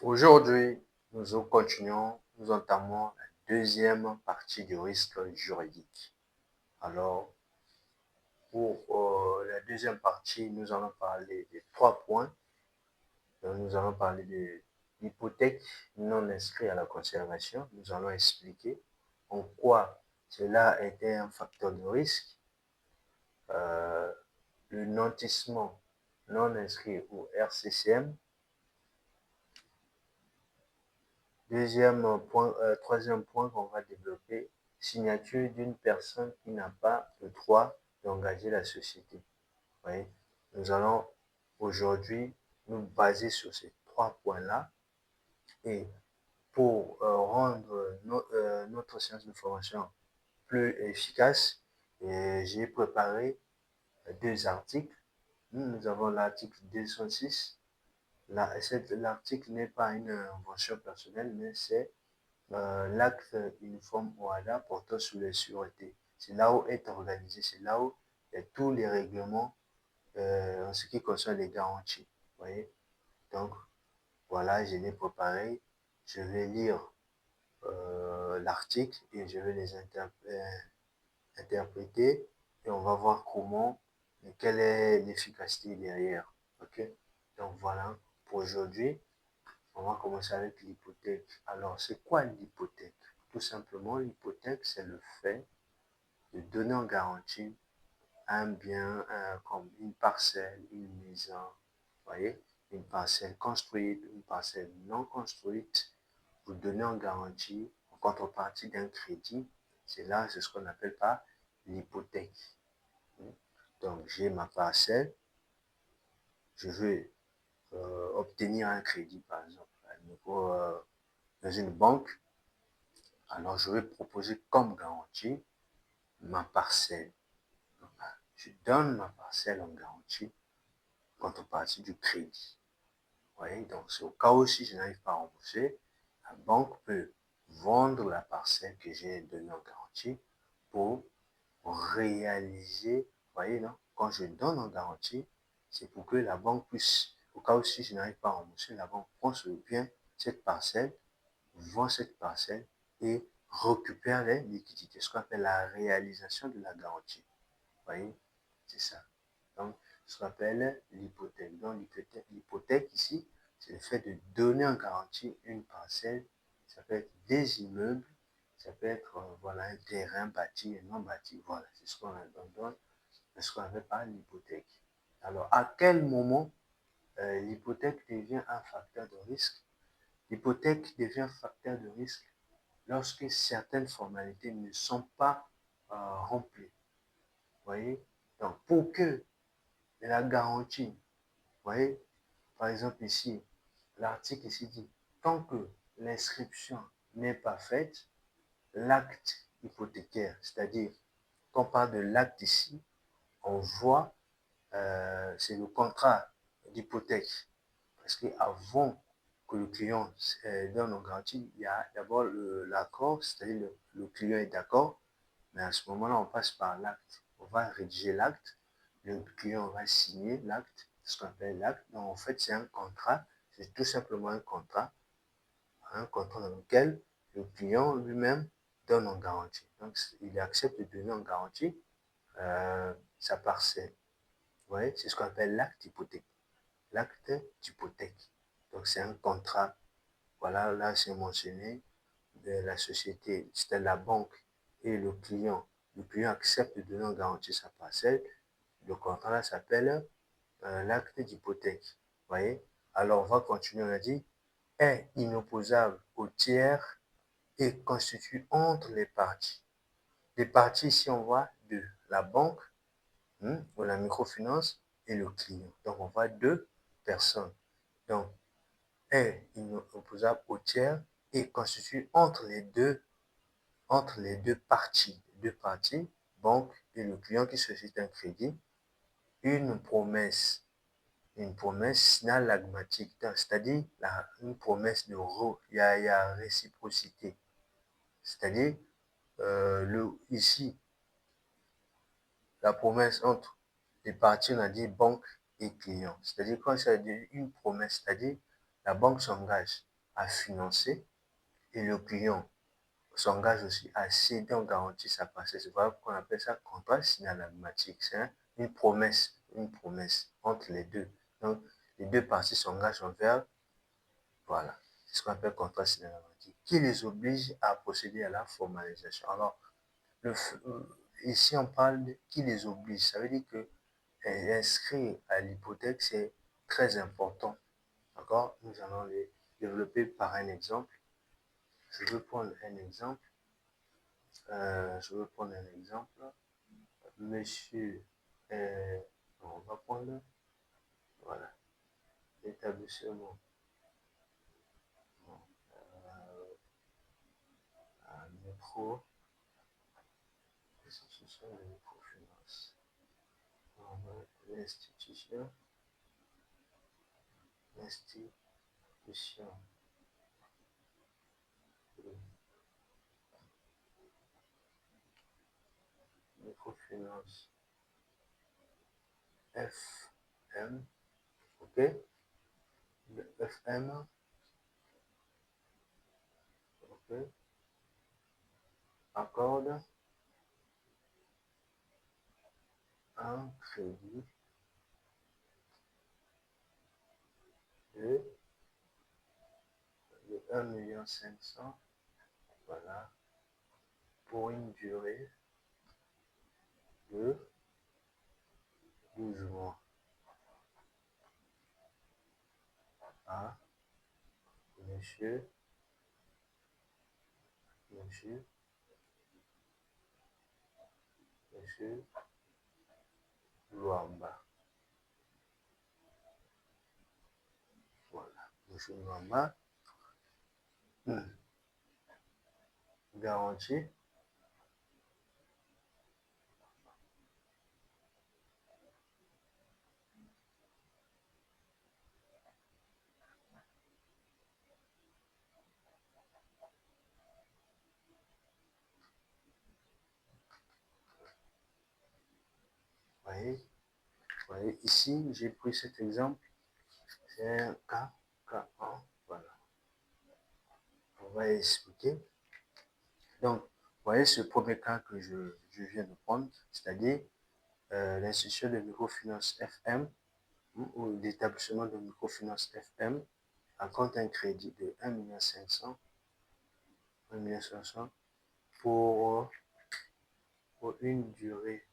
Aujourd'hui, nous entamons la deuxième partie du risque juridique. Alors, pour la deuxième partie, nous allons parler des 3 points. Donc, nous allons parler de l'hypothèque non inscrite à la conservation. Nous allons expliquer en quoi cela était un facteur de risque. Le nantissement non inscrit ou RCCM. Troisième point qu'on va développer, signature d'une personne qui n'a pas le droit d'engager la société. Vous voyez, nous allons aujourd'hui nous baser sur ces 3 points-là et pour rendre notre séance de formation plus efficace, j'ai préparé 2 articles. Nous avons l'article 206. L'article n'est pas une invention personnelle, mais c'est l'acte uniforme OHADA portant sur les sûretés. C'est là où est organisé, c'est là où il y a tous les règlements en ce qui concerne les garanties. Vous voyez? Donc, voilà, je l'ai préparé. Je vais lire l'article et je vais les interpréter et on va voir comment et quelle est l'efficacité derrière. Ok? Donc, voilà pour aujourd'hui. On va commencer avec l'hypothèque. Alors, c'est quoi l'hypothèque? Tout simplement, l'hypothèque, c'est le fait de donner en garantie un bien comme une parcelle, une maison, vous voyez, une parcelle construite, une parcelle non construite, vous donnez en garantie en contrepartie d'un crédit. C'est ce qu'on appelle pas l'hypothèque. Donc, j'ai ma parcelle, je veux obtenir un crédit, par exemple, dans une banque. Alors, je vais proposer comme garantie ma parcelle. Donc, je donne ma parcelle en garantie contrepartie du crédit. Vous voyez, donc c'est au cas où si je n'arrive pas à rembourser, la banque peut vendre la parcelle que j'ai donnée en garantie pour réaliser. Vous voyez, non? Quand je donne en garantie, c'est pour que la banque puisse, au cas où si je n'arrive pas à rembourser, la banque prend sur le bien cette parcelle, vend cette parcelle et récupère les liquidités, ce qu'on appelle la réalisation de la garantie. Vous voyez, c'est ça. Donc, ce qu'on appelle l'hypothèque. Donc, l'hypothèque ici, c'est le fait de donner en garantie une parcelle. Ça peut être des immeubles, ça peut être voilà, un terrain bâti et non bâti. Voilà, c'est ce qu'on appelle par l'hypothèque. Alors, à quel moment l'hypothèque devient un facteur de risque? L'hypothèque devient facteur de risque lorsque certaines formalités ne sont pas remplies. Vous voyez? Donc, pour que la garantie, vous voyez, par exemple ici, l'article ici dit, tant que l'inscription n'est pas faite, l'acte hypothécaire, c'est-à-dire, quand on parle de l'acte ici, on voit, c'est le contrat d'hypothèque. Parce qu'avant que le client donne en garantie, il y a d'abord l'accord, c'est-à-dire le client est d'accord, mais à ce moment-là, on passe par l'acte. On va rédiger l'acte, le client va signer l'acte, ce qu'on appelle l'acte. Donc, en fait, c'est un contrat, c'est tout simplement un contrat dans lequel le client lui-même donne en garantie. Donc, il accepte de donner en garantie sa parcelle. Vous voyez, c'est ce qu'on appelle l'acte hypothèque. L'acte d'hypothèque. Donc, c'est un contrat. Voilà, là, c'est mentionné de la société, c'est la banque et le client. Le client accepte de donner en garantie sa parcelle. Le contrat là s'appelle l'acte d'hypothèque. Vous voyez? Alors, on va continuer. On a dit est inopposable au tiers et constitue entre les parties. Les parties, ici, on voit deux. La banque ou la microfinance et le client. Donc, on voit 2 personnes. Donc, est inopposable au tiers et constitue entre les deux parties, banque et le client qui sollicite un crédit, une promesse synallagmatique, c'est-à-dire une promesse il y a réciprocité. C'est-à-dire, ici, la promesse entre les parties, on a dit banque et client. C'est-à-dire, quand ça dit une promesse, c'est-à-dire la banque s'engage à financer et le client s'engage aussi à céder en garantie sa parcelle. C'est voilà pourquoi on appelle ça contrat synalagmatique. C'est une promesse entre les deux. Donc, les deux parties s'engagent envers, voilà, c'est ce qu'on appelle contrat synalagmatique, qui les oblige à procéder à la formalisation. Alors, ici, on parle de qui les oblige. Ça veut dire que inscrire à l'hypothèque, c'est très important. D'accord? Nous allons les développer par un exemple. Je veux prendre un exemple. Monsieur, on va prendre, voilà, l'établissement micro, l'institution de microfinance. L'institution de microfinance FM, ok? Le FM, ok? Accorde un crédit de 1,5 million, voilà, pour une durée de 12 mois à monsieur, monsieur, monsieur Luamba. Voilà, monsieur Luamba. Garantie. Voyez, ici, j'ai pris cet exemple. C'est un K1. Voilà. On va expliquer. Donc, vous voyez ce premier cas que je viens de prendre, c'est-à-dire l'institution de microfinance FM ou l'établissement de microfinance FM accorde un crédit de 1,5 million pour une durée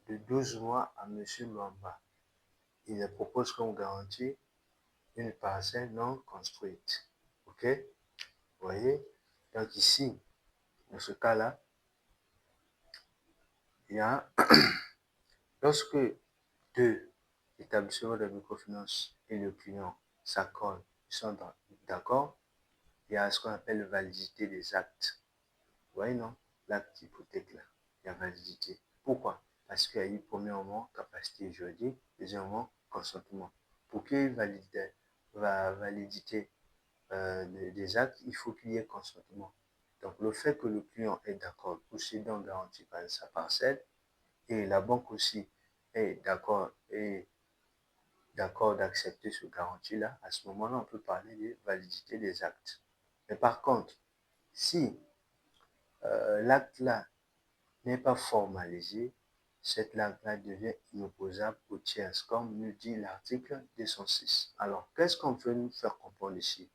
de 12 mois à M. Luamba. Il le propose comme garantie une parcelle non construite. OK? Vous voyez? Donc ici, dans ce cas-là, il y a lorsque deux établissements de microfinance et le client s'accordent, ils sont d'accord, il y a ce qu'on appelle la validité des actes. Vous voyez, non? L'acte d'hypothèque, là, il y a validité. Pourquoi? Parce qu'il y a eu, premièrement, capacité juridique, deuxièmement, consentement. Pour qu'il y ait validité des actes, il faut qu'il y ait consentement. Donc, le fait que le client est d'accord pour céder en garantie par sa parcelle et la banque aussi est d'accord d'accepter ce garantie-là, à ce moment-là, on peut parler de validité des actes. Mais par contre, si l'acte-là n'est pas formalisé, cette acte-là devient inopposable aux tiers, comme nous dit l'article 206. Alors, qu'est-ce qu'on veut nous faire comprendre ici?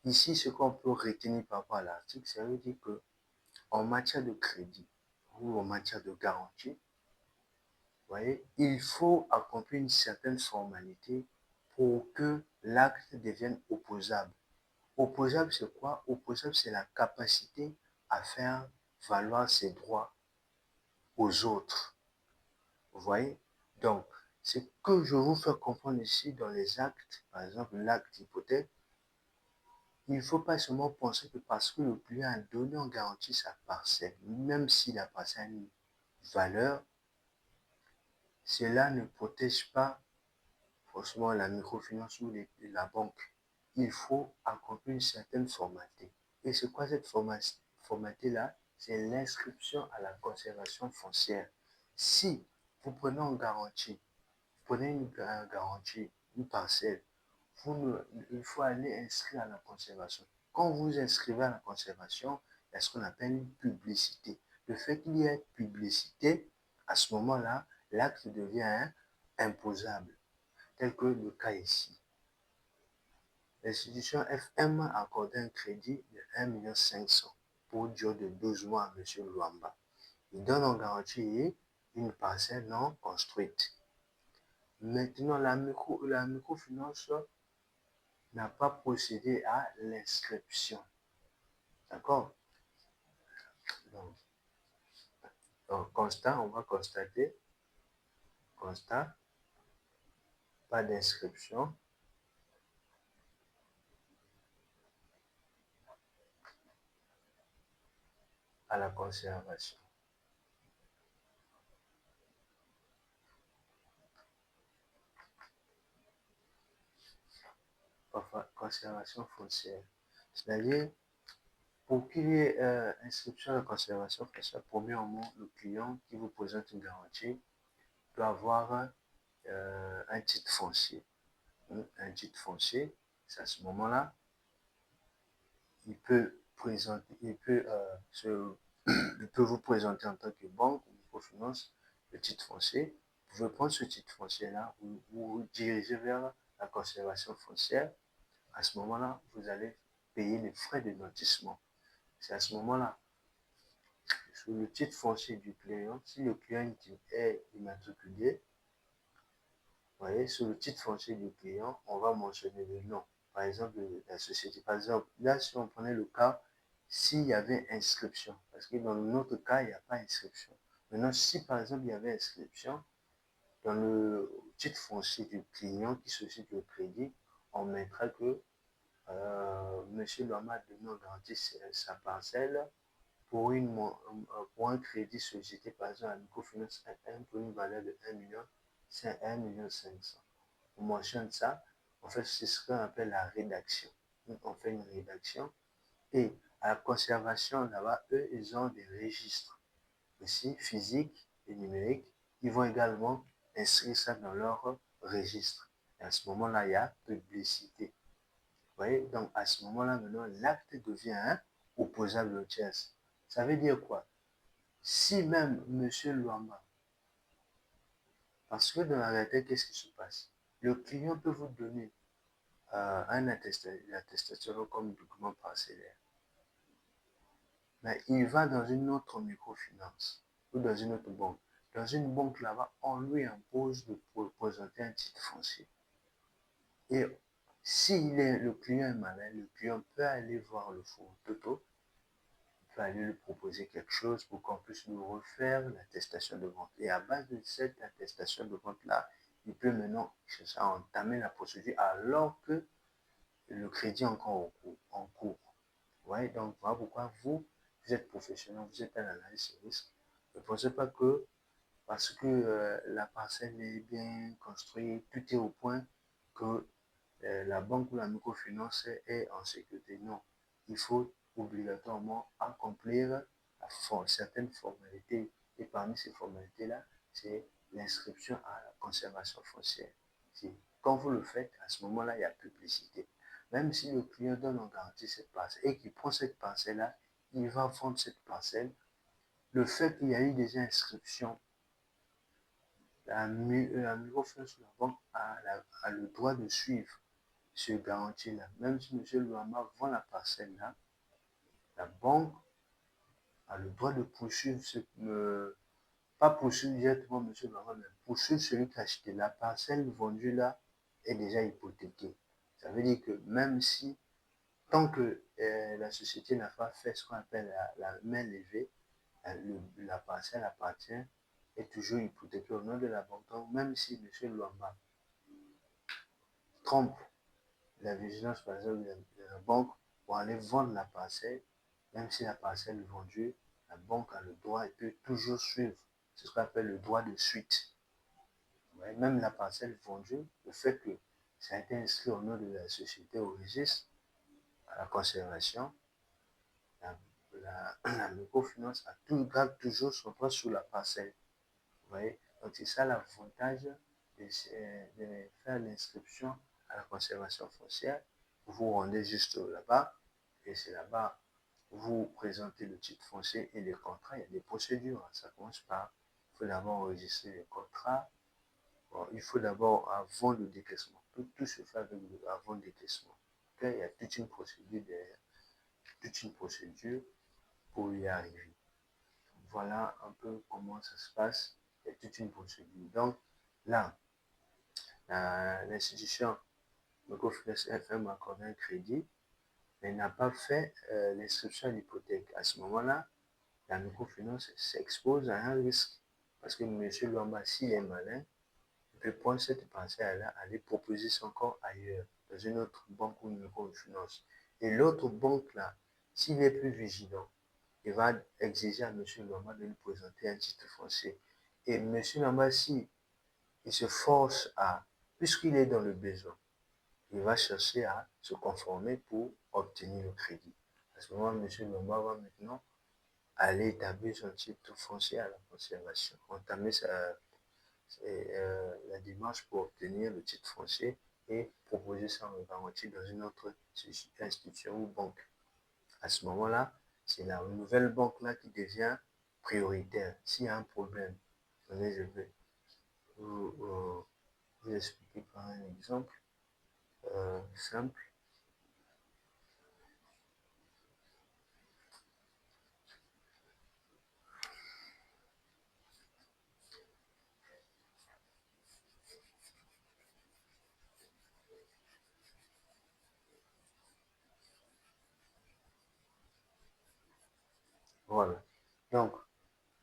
Ici, ce qu'on peut retenir par rapport à l'article, ça veut dire que en matière de crédit ou en matière de garantie, voyez, il faut accomplir une certaine formalité pour que l'acte devienne opposable. Opposable, c'est quoi? Opposable, c'est la capacité à faire valoir ses droits aux autres. Vous voyez? Donc, ce que je vous fais comprendre ici dans les actes, par exemple l'acte d'hypothèque, il ne faut pas seulement penser que parce que le client a donné en garantie sa parcelle, même si la parcelle a une valeur, cela ne protège pas forcément la microfinance ou la banque. Il faut accomplir une certaine formalité. Et c'est quoi cette formalité-là? c'est l'inscription à la conservation foncière. Si vous prenez en garantie, une parcelle, il faut aller inscrire à la conservation. Quand vous inscrivez à la conservation, il y a ce qu'on appelle une publicité. Le fait qu'il y ait publicité, à ce moment-là, l'acte devient imposable, tel que le cas ici. L'institution FM a accordé un crédit de 1,5 million pour une durée de 12 mois à M. Luamba. Il donne en garantie une parcelle non construite. Maintenant, la microfinance n'a pas procédé à l'inscription. D'accord? Donc, constat, on va constater, constat, pas d'inscription. À la conservation. Conservation foncière. C'est-à-dire, pour qu'il y ait inscription à la conservation foncière, premièrement, le client qui vous présente une garantie doit avoir un titre foncier. Un titre foncier, c'est à ce moment-là, il peut vous présenter en tant que banque ou microfinance le titre foncier. Vous pouvez prendre ce titre foncier-là, vous vous dirigez vers la conservation foncière. À ce moment-là, vous allez payer les frais de notissement. C'est à ce moment-là, sur le titre foncier du client, si le client est immatriculé, vous voyez, sur le titre foncier du client, on va mentionner le nom, par exemple, de la société. Par exemple, là, si on prenait le cas, s'il y avait inscription, parce que dans notre cas, il n'y a pas inscription. Maintenant, si par exemple, il y avait inscription, dans le titre foncier du client qui suscite le crédit, on mettra que Monsieur Luamba a donné en garantie sa parcelle pour un crédit sollicité par exemple à microfinance pour une valeur de 1 million, c'est 1 million 500. On mentionne ça, en fait, c'est ce qu'on appelle la rédaction. Donc, on fait une rédaction et à la conservation, là-bas, eux, ils ont des registres aussi physiques et numériques. Ils vont également inscrire ça dans leur registre. Et à ce moment-là, il y a publicité. Vous voyez, donc à ce moment-là, maintenant, l'acte devient opposable au tiers. Ça veut dire quoi? Si même M. Luamba, parce que dans la réalité, qu'est-ce qui se passe? Le client peut vous donner une attestation comme document parcellaire. Mais il va dans une autre microfinance ou dans une autre banque. Dans une banque là-bas, on lui impose de présenter un titre foncier. Et si le client est malin, le client peut aller voir le fonds Toto, peut aller lui proposer quelque chose pour qu'on puisse lui refaire l'attestation de vente. Et à base de cette attestation de vente-là, il peut maintenant chercher à entamer la procédure alors que le crédit est encore en cours. Vous voyez, donc voilà pourquoi vous êtes professionnel, vous êtes un analyste de risque. Ne pensez pas que parce que la parcelle est bien construite, tout est au point, que la banque ou la microfinance est en sécurité. Non, il faut obligatoirement accomplir certaines formalités. Et parmi ces formalités-là, c'est l'inscription à la conservation foncière. Quand vous le faites, à ce moment-là, il y a publicité. Même si le client donne en garantie cette parcelle et qu'il prend cette parcelle-là, il va vendre cette parcelle. Le fait qu'il y a eu des inscriptions, la microfinance ou la banque a le droit de suivre ce garantie-là. Même si M. Luamba vend la parcelle-là, la banque a le droit de poursuivre, pas poursuivre directement M. Luamba, mais poursuivre celui qui a acheté. La parcelle vendue là est déjà hypothéquée. Ça veut dire que même si, tant que la société n'a pas fait ce qu'on appelle la main levée, la parcelle appartient, est toujours hypothéquée au nom de la banque. Donc, même si M. Luamba trompe la vigilance, par exemple, de la banque pour aller vendre la parcelle, même si la parcelle est vendue, la banque a le droit, elle peut toujours suivre. C'est ce qu'on appelle le droit de suite. Ouais, même la parcelle vendue, le fait que ça a été inscrit au nom de la société au registre, à la conservation, la microfinance garde toujours son droit sur la parcelle. Vous voyez? Donc, c'est ça l'avantage de faire l'inscription à la conservation foncière. Vous vous rendez juste là-bas et c'est là-bas vous présentez le titre foncier et les contrats. Il y a des procédures. Ça commence par, il faut d'abord enregistrer les contrats. Bon, il faut d'abord, avant le décaissement, tout se fait avant le décaissement. Okay? Il y a toute une procédure derrière, toute une procédure pour y arriver. Voilà un peu comment ça se passe. Il y a toute une procédure. Donc, là, l'institution Microfinance FM a accordé un crédit, mais n'a pas fait l'inscription à l'hypothèque. À ce moment-là, la microfinance s'expose à un risque. Parce que M. Luamba, s'il est malin, il peut prendre cette parcelle-là, aller proposer son corps ailleurs, dans une autre banque ou une microfinance. Et l'autre banque-là, s'il est plus vigilant, il va exiger à M. Luamba de lui présenter un titre foncier. Et M. Luamba, si il se force à, puisqu'il est dans le besoin, il va chercher à se conformer pour obtenir le crédit. À ce moment, M. Luamba va maintenant aller établir son titre foncier à la conservation, entamer la démarche pour obtenir le titre foncier et proposer ça en garantie dans une autre institution ou banque. À ce moment-là, c'est la nouvelle banque-là qui devient prioritaire. S'il y a un problème, attendez, je vais vous expliquer par un exemple simple. Voilà. Donc,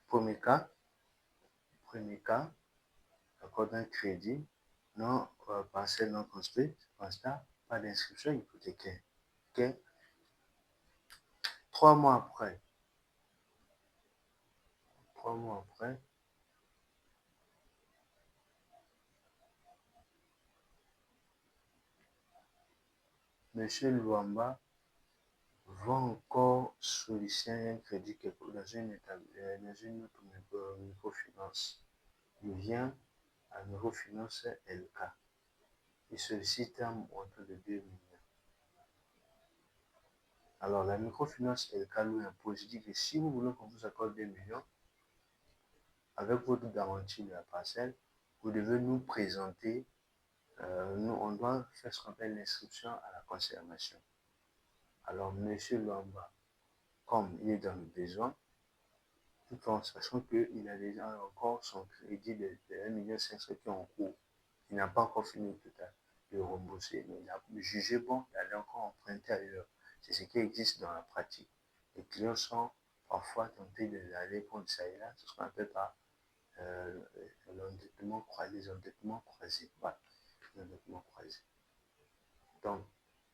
premier cas, accord d'un crédit, non parcelle non construite, constat, pas d'inscription hypothécaire. Okay? 3 mois après, M. Luamba va encore solliciter un crédit dans une autre microfinance. Il vient à microfinance LK. Il sollicite un montant de 2 millions. Alors, la microfinance LK lui impose, dit que si vous voulez qu'on vous accorde 2 millions, avec votre garantie de la parcelle, vous devez nous présenter, on doit faire ce qu'on appelle l'inscription à la conservation. Alors, M. Luamba, comme il est dans le besoin, tout en sachant qu'il a déjà encore son crédit de 1,5 million qui est en cours. Il n'a pas encore fini total de rembourser, mais il a jugé bon d'aller encore emprunter ailleurs. C'est ce qui existe dans la pratique. Les clients sont parfois tentés d'aller prendre ça et là, c'est ce qu'on appelle par l'endettement croisé, les endettements croisés. Voilà, l'endettement croisé. Donc,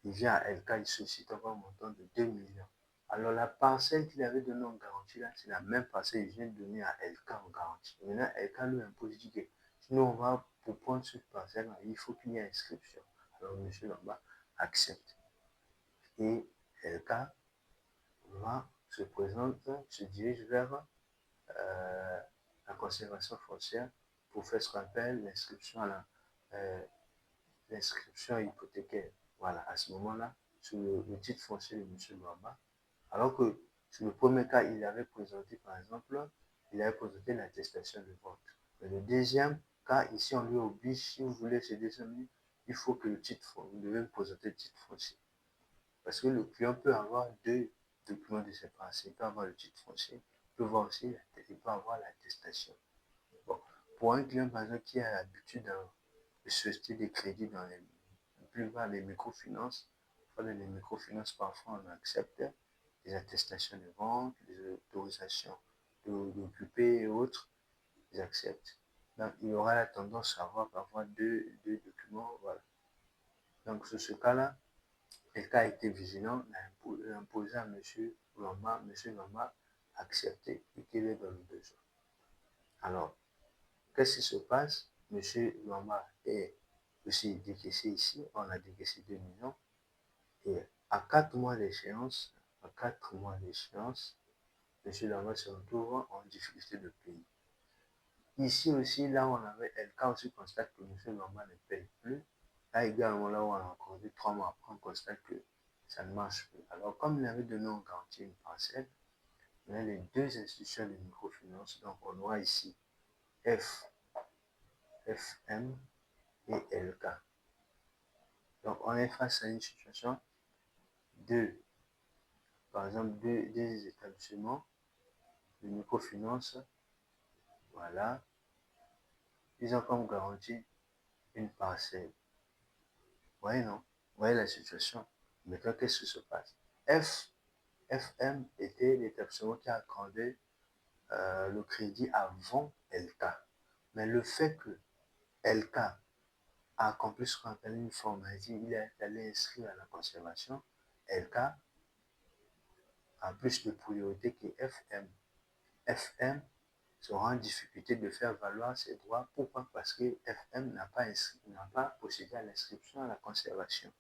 il vient à LK, il sollicite encore un montant de 2 millions. Alors, la parcelle qu'il avait donnée en garantie, là, c'est la même parcelle qu'il vient de donner à LK en garantie. Maintenant, LK lui impose, dit que sinon, on va, pour prendre cette parcelle, il faut qu'il y ait inscription. Alors, M. Lamba accepte. Et LK se présente, se dirige vers la conservation foncière pour faire ce qu'on appelle l'inscription à l'inscription hypothécaire. Voilà, à ce moment-là, sur le titre foncier de M. Luamba, alors que sur le premier cas, il avait présenté, par exemple, il avait présenté l'attestation de vente. Mais le deuxième cas, ici, on lui oblige, si vous voulez céder 100 000, il faut que le titre, vous devez me présenter le titre foncier. Parce que le client peut avoir 2 documents de séparation. Il peut avoir le titre foncier, il peut avoir aussi, il peut avoir l'attestation. Bon. Pour un client, par exemple, qui a l'habitude de société de crédit dans la plupart des microfinances, dans les microfinances, parfois, on accepte les attestations de vente, les autorisations d'occuper et autres, ils acceptent. Donc, il y aura la tendance à avoir deux documents. Voilà. Donc, sur ce cas-là, le cas a été vigilant, il a imposé à M. Lamba, M. Lamba a accepté et qu'il est dans le besoin. Alors, qu'est-ce qui se passe? M. Lamba est aussi décaissé ici, on a décaissé 2 millions, et à 4 mois d'échéance, M. Lama se retrouve en difficulté de payer. Ici aussi, là où on avait LK aussi constate que M. Lama ne paye plus. Là également, là où on a encore vu 3 mois après, on constate que ça ne marche plus. Alors, comme il avait donné en garantie une parcelle, on a les deux institutions de microfinance. Donc, on voit ici FM et LK. Donc, on est face à une situation de, par exemple, deux établissements de microfinance. Voilà. Ils ont comme garantie une parcelle. Vous voyez, non? Vous voyez la situation. Maintenant, qu'est-ce qui se passe? FM était l'établissement qui a accordé le crédit avant LK. Mais le fait que LK a accompli ce qu'on appelle une formalité, il est allé inscrire à la conservation, LK a plus de priorité que FM. FM sera en difficulté de faire valoir ses droits. Pourquoi? Parce que FM n'a pas procédé à l'inscription à la conservation.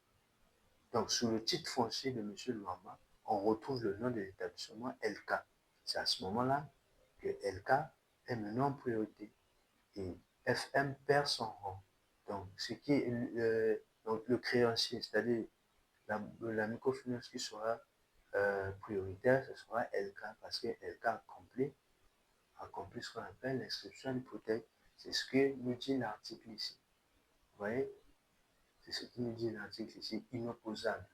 Donc, sous le titre foncier de M. Luamba, on retrouve le nom de l'établissement LK. C'est à ce moment-là que LK est maintenant en priorité et FM perd son rang. Donc, donc le créancier, c'est-à-dire la microfinance qui sera prioritaire, ce sera LK parce que LK accomplit ce qu'on appelle l'inscription à l'hypothèque. C'est ce que nous dit l'article ici. Vous voyez? C'est ce qui nous dit l'article ici, inopposable.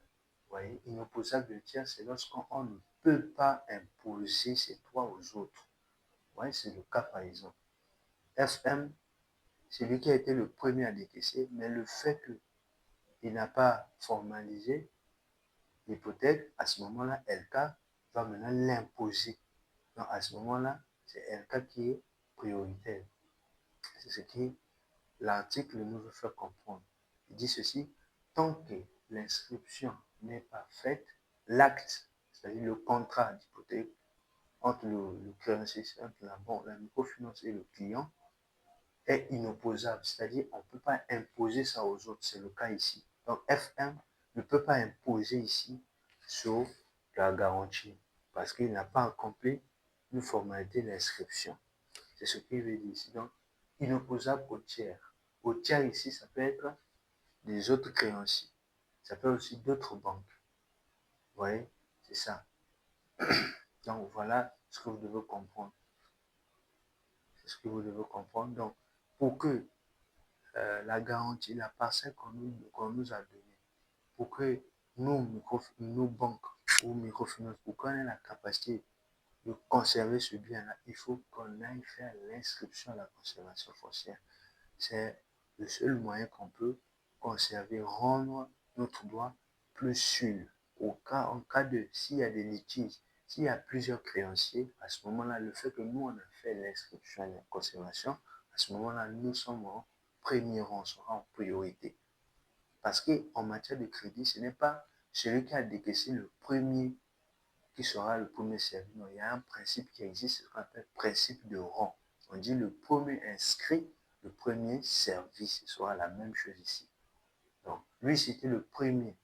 Vous voyez, inopposable de tiers, c'est lorsqu'on ne peut pas imposer ses droits aux autres. Vous voyez, c'est le cas par exemple. FM, c'est lui qui a été le premier à décaisser, mais le fait qu'il n'a pas formalisé l'hypothèque, à ce moment-là, LK va maintenant l'imposer. Donc à ce moment-là, c'est LK qui est prioritaire. C'est ce que l'article nous veut faire comprendre. Il dit ceci, tant que l'inscription n'est pas faite, l'acte, c'est-à-dire le contrat d'hypothèque entre le créancier, entre la microfinance et le client, est inopposable. C'est-à-dire qu'on ne peut pas imposer ça aux autres. C'est le cas ici. Donc FM ne peut pas imposer ici sur la garantie parce qu'il n'a pas accompli une formalité d'inscription. C'est ce qu'il veut dire ici. Donc, inopposable au tiers. Au tiers ici, ça peut être des autres créanciers. Ça peut être aussi d'autres banques. Vous voyez, c'est ça. Donc, voilà ce que vous devez comprendre. C'est ce que vous devez comprendre. Donc, pour que la garantie, la parcelle qu'on nous a donnée, pour que nos banques ou microfinances, pour qu'on ait la capacité de conserver ce bien-là, il faut qu'on aille faire l'inscription à la conservation foncière. C'est le seul moyen qu'on peut conserver, rendre notre droit plus sûr. En cas de, s'il y a des litiges, s'il y a plusieurs créanciers, à ce moment-là, le fait que nous, on a fait l'inscription à la conservation, à ce moment-là, nous sommes en premier rang, on sera en priorité. Parce qu'en matière de crédit, ce n'est pas celui qui a décaissé le premier qui sera le premier servi. Non, il y a un principe qui existe, ce qu'on appelle principe de rang. On dit le premier inscrit, le premier servi, ce sera la même chose ici. Donc, lui, c'était le premier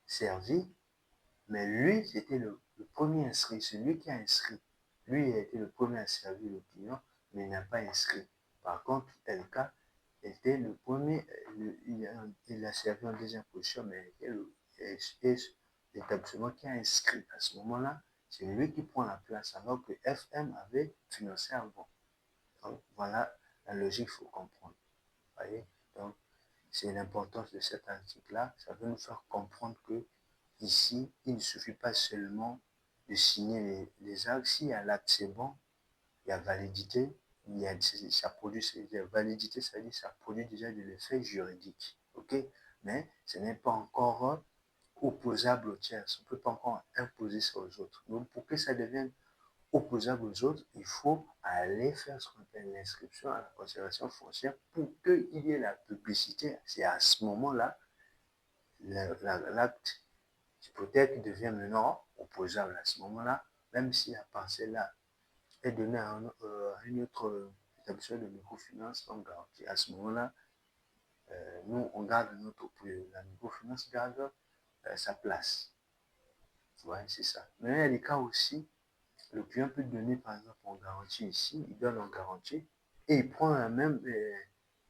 servi, mais lui, c'était le premier inscrit, celui qui a inscrit. Lui, il a été le premier à servir le client, mais il n'a pas inscrit. Par contre, LK était le premier, il a servi en deuxième position, mais l'établissement qui a inscrit à ce moment-là, c'est lui qui prend la place, alors que FM avait financé avant. Donc, voilà la logique qu'il faut comprendre. Vous voyez? Donc, c'est l'importance de cet article-là. Ça veut nous faire comprendre que ici, il ne suffit pas seulement de signer les actes. S'il y a l'acte, c'est bon, il y a validité, ça produit, validité, ça veut dire que ça produit déjà de l'effet juridique. OK? Mais ce n'est pas encore opposable aux tiers. On ne peut pas encore imposer ça aux autres. Donc, pour que ça devienne opposable aux autres, il faut aller faire ce qu'on appelle l'inscription à la conservation foncière pour qu'il y ait la publicité. C'est à ce moment-là, l'acte d'hypothèque devient maintenant opposable. À ce moment-là, même si la parcelle-là est donnée à un autre établissement de microfinance comme garantie, à ce moment-là, nous, on garde la microfinance garde sa place. Ouais, c'est ça. Mais il y a des cas aussi le client peut donner par exemple en garantie ici, il donne en garantie et il prend la même,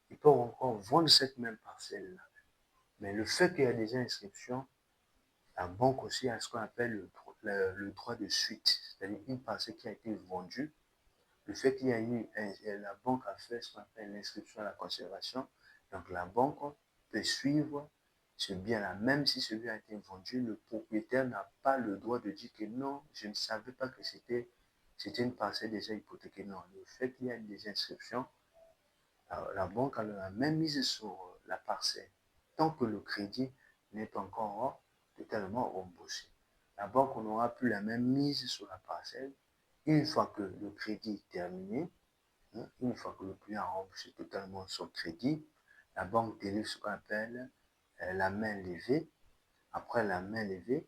il peut encore vendre cette même parcelle-là. Mais le fait qu'il y a des inscriptions, la banque aussi a ce qu'on appelle le droit de suite, c'est-à-dire une parcelle qui a été vendue. Le fait qu'il y a eu, la banque a fait ce qu'on appelle l'inscription à la conservation, donc la banque peut suivre ce bien-là, même si celui a été vendu, le propriétaire n'a pas le droit de dire que non, je ne savais pas que c'était une parcelle déjà hypothéquée. Non, le fait qu'il y a des inscriptions, la banque a la même mise sur la parcelle, tant que le crédit n'est pas encore totalement remboursé. La banque n'aura plus la même mise sur la parcelle une fois que le crédit est terminé. Une fois que le client a remboursé totalement son crédit, la banque délivre ce qu'on appelle la main levée. Après la main levée,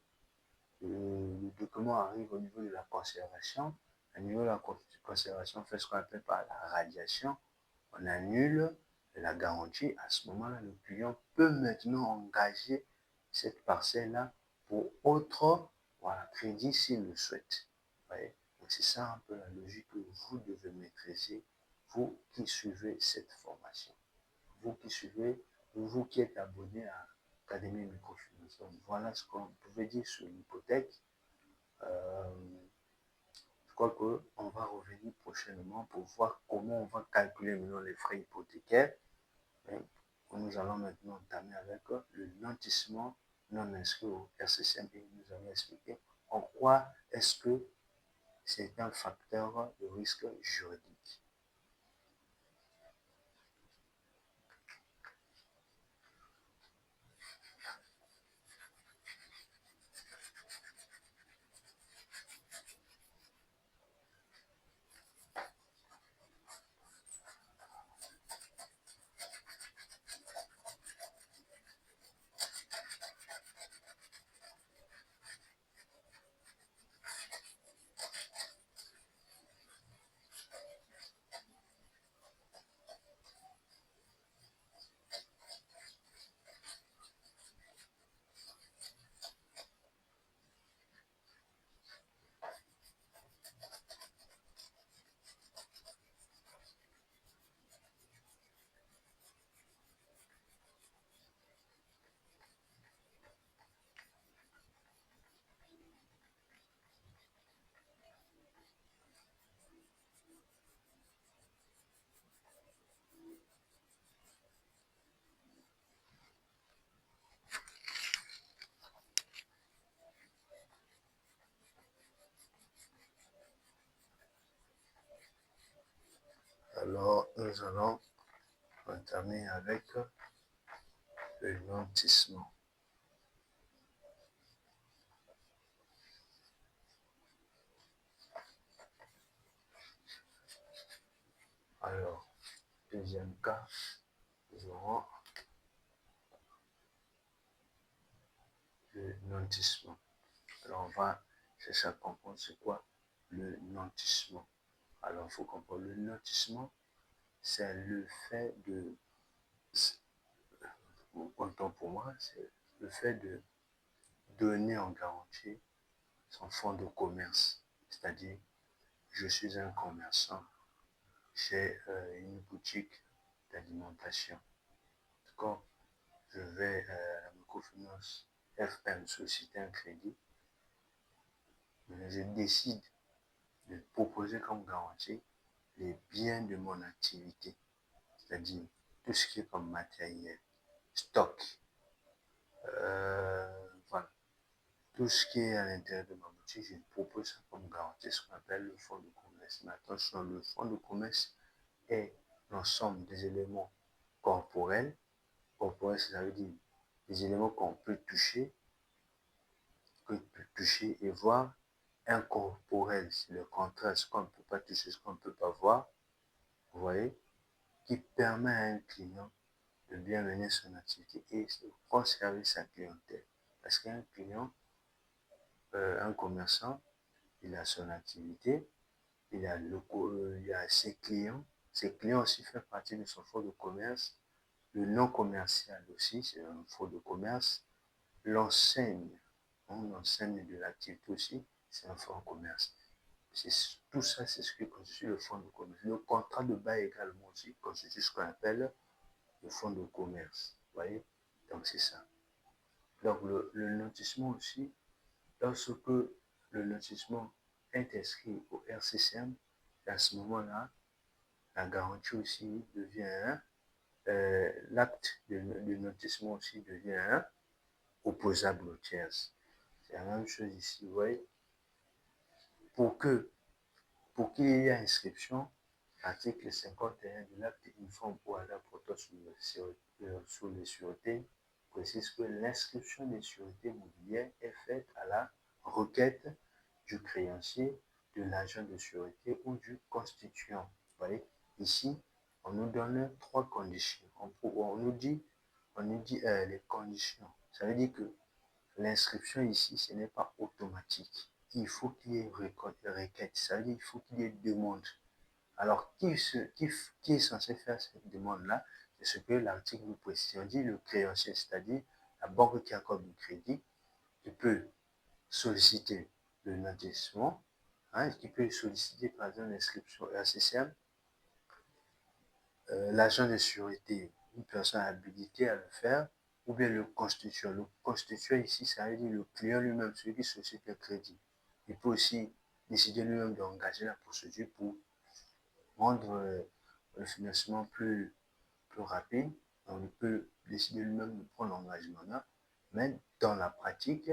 le document arrive au niveau de la conservation. Au niveau de la conservation, on fait ce qu'on appelle par la radiation. On annule la garantie. À ce moment-là, le client peut maintenant engager cette parcelle-là pour autre crédit s'il le souhaite. Voyez? Donc c'est ça un peu la logique que vous devez maîtriser, vous qui suivez cette formation. Vous qui suivez, vous qui êtes abonné à Académie Microfinance. Donc voilà ce qu'on pouvait dire sur l'hypothèque. Je crois qu'on va revenir prochainement pour voir comment on va calculer maintenant les frais hypothécaires. Nous allons maintenant entamer avec le nantissement non inscrit au RCCM et nous allons expliquer en quoi est-ce que c'est un facteur de risque juridique. Alors, nous allons entamer avec le nantissement. Alors, deuxième cas, nous aurons le nantissement. Alors, on va chercher à comprendre c'est quoi le nantissement. Alors, il faut comprendre le nantissement, c'est le fait de, autant pour moi, c'est le fait de donner en garantie son fonds de commerce. C'est-à-dire, je suis un commerçant, j'ai une boutique d'alimentation. Quand je vais à la microfinance FM solliciter un crédit, je décide de proposer comme garantie les biens de mon activité, c'est-à-dire tout ce qui est comme matériel, stock, voilà, tout ce qui est à l'intérieur de ma boutique, je propose ça comme garantie, ce qu'on appelle le fonds de commerce. Mais attention, le fonds de commerce est l'ensemble des éléments corporels. Corporel, ça veut dire des éléments qu'on peut toucher, et voir. Incorporel, c'est le contraire, ce qu'on ne peut pas toucher, ce qu'on ne peut pas voir. Vous voyez, qui permet à un client de bien mener son activité et de conserver sa clientèle. Parce qu'un client, un commerçant, il a son activité, il a ses clients. Ses clients aussi font partie de son fonds de commerce. Le non commercial aussi, c'est un fonds de commerce. L'enseigne, l'enseigne de l'activité aussi, c'est un fonds de commerce. Tout ça, c'est ce qui constitue le fonds de commerce. Le contrat de bail également aussi constitue ce qu'on appelle le fonds de commerce. Vous voyez? Donc, c'est ça. Donc, le lotissement aussi, lorsque le lotissement est inscrit au RCCM, à ce moment-là, la garantie aussi devient, l'acte de lotissement aussi devient opposable aux tiers. C'est la même chose ici, vous voyez. Pour qu'il y ait inscription, l'article 51 de l'acte uniforme ou à la portant sur les sûretés précise que l'inscription des sûretés mobilières est faite à la requête du créancier, de l'agent de sûreté ou du constituant. Vous voyez, ici, on nous donne 3 conditions. On nous dit les conditions. Ça veut dire que l'inscription ici, ce n'est pas automatique. Il faut qu'il y ait requête, ça veut dire qu'il faut qu'il y ait demande. Alors, qui est censé faire cette demande-là? C'est ce que l'article nous précise. On dit le créancier, c'est-à-dire la banque qui accorde le crédit, qui peut solliciter le lotissement, qui peut solliciter par exemple l'inscription RCCM, l'agent de sûreté, une personne habilitée à le faire, ou bien le constituant. Le constituant ici, ça veut dire le client lui-même, celui qui sollicite le crédit. Il peut aussi décider lui-même d'engager la procédure pour rendre le financement plus rapide. Donc, il peut décider lui-même de prendre l'engagement là. Mais dans la pratique,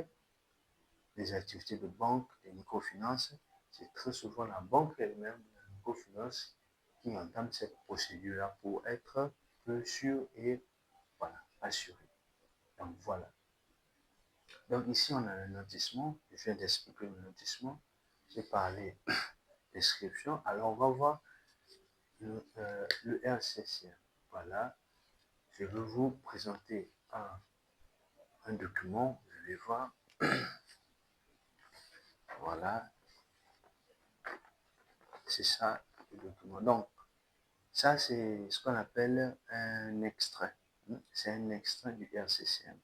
les activités de banque, de microfinance, c'est très souvent la banque elle-même, la microfinance, qui entame cette procédure-là pour être plus sûr et voilà, assuré. Donc voilà. Donc ici, on a le lotissement. Je viens d'expliquer le lotissement. J'ai parlé d'inscription. Alors, on va voir le RCCM. Voilà. Je vais vous présenter un document. Vous allez voir. Voilà. C'est ça, le document. Donc, ça, c'est ce qu'on appelle un extrait. C'est un extrait du RCCM.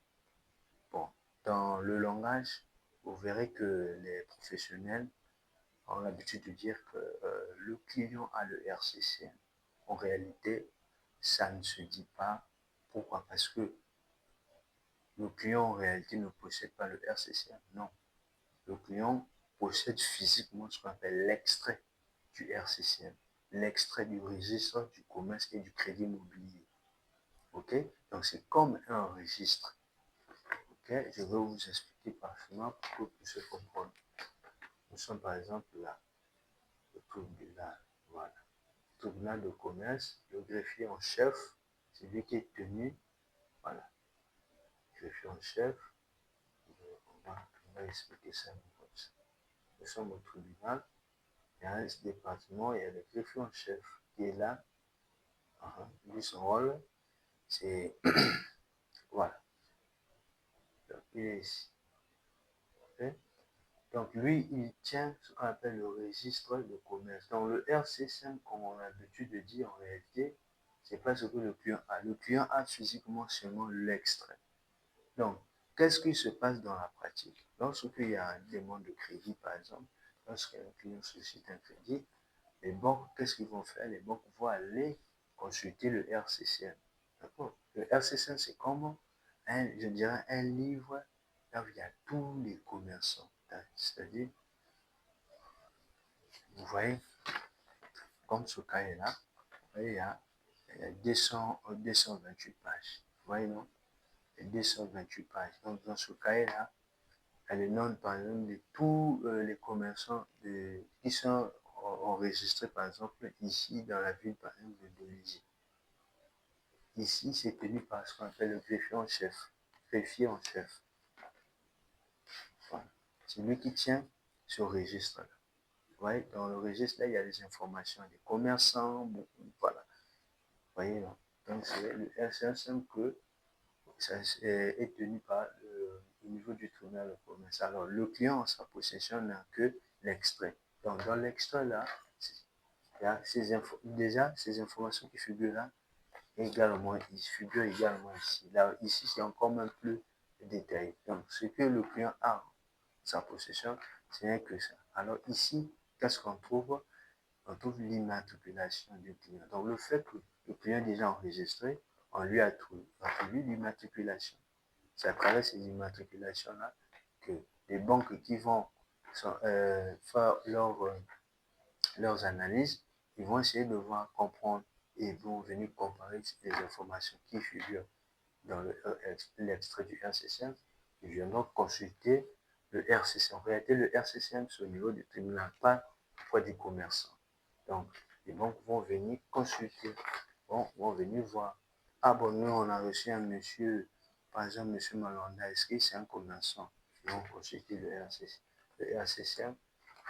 Bon, dans le langage, vous verrez que les professionnels ont l'habitude de dire que le client a le RCCM. En réalité, ça ne se dit pas. Pourquoi? Parce que le client, en réalité, ne possède pas le RCCM. Non. Le client possède physiquement ce qu'on appelle l'extrait du RCCM, l'extrait du registre du commerce et du crédit immobilier. OK? Donc, c'est comme un registre. OK? Je vais vous expliquer parfaitement pour que vous puissiez comprendre. Nous sommes par exemple là, le tribunal. Voilà. Le tribunal de commerce, le greffier en chef, c'est lui qui est tenu. Voilà. Le greffier en chef, on va expliquer ça comme ça. Nous sommes au tribunal. Il y a un département, il y a le greffier en chef qui est là. Lui, son rôle, c'est voilà. Donc, il est ici. Okay? Donc, lui, il tient ce qu'on appelle le registre de commerce. Donc, le RCCM, comme on a l'habitude de dire en réalité, c'est pas ce que le client a. Le client a physiquement seulement l'extrait. Donc, qu'est-ce qui se passe dans la pratique? Lorsqu'il y a une demande de crédit, par exemple, lorsqu'un client sollicite un crédit, les banques, qu'est-ce qu'ils vont faire? Les banques vont aller consulter le RCCM. D'accord? Le RCCM, c'est comme, je dirais, un livre là où il y a tous les commerçants. C'est-à-dire, vous voyez, comme ce cahier-là, vous voyez, il y a 228 pages. Vous voyez, non? Il y a 228 pages. Donc, dans ce cahier-là, il y a le nom, par exemple, de tous les commerçants qui sont enregistrés, par exemple, ici, dans la ville, par exemple, de Dolisie. Ici, c'est tenu par ce qu'on appelle le greffier en chef. Greffier en chef. Voilà. C'est lui qui tient ce registre-là. Vous voyez, dans le registre, là, il y a les informations des commerçants. Voilà. Vous voyez, là. Donc, c'est le RCCM que ça est tenu par au niveau du tribunal de commerce. Alors, le client en sa possession n'a que l'extrait. Donc, dans l'extrait, là, il y a déjà ces informations qui figurent là. Également, il figure également ici. Là, ici, c'est encore même plus détaillé. Donc, ce que le client a en sa possession, ce n'est que ça. Alors ici, qu'est-ce qu'on trouve? On trouve l'immatriculation du client. Donc, le fait que le client est déjà enregistré, on lui attribue l'immatriculation. C'est à travers ces immatriculations-là que les banques qui vont faire leurs analyses, ils vont essayer de voir, comprendre et vont venir comparer les informations qui figurent dans l'extrait du RCCM. Ils viendront consulter le RCCM. En réalité, le RCCM, c'est au niveau du tribunal, pas auprès du commerçant. Donc, les banques vont venir consulter, vont venir voir. Ah bon, nous, on a reçu un monsieur, par exemple, monsieur Malanda, est-ce que c'est un commerçant? Ils vont consulter le RCCM. Le RCCM,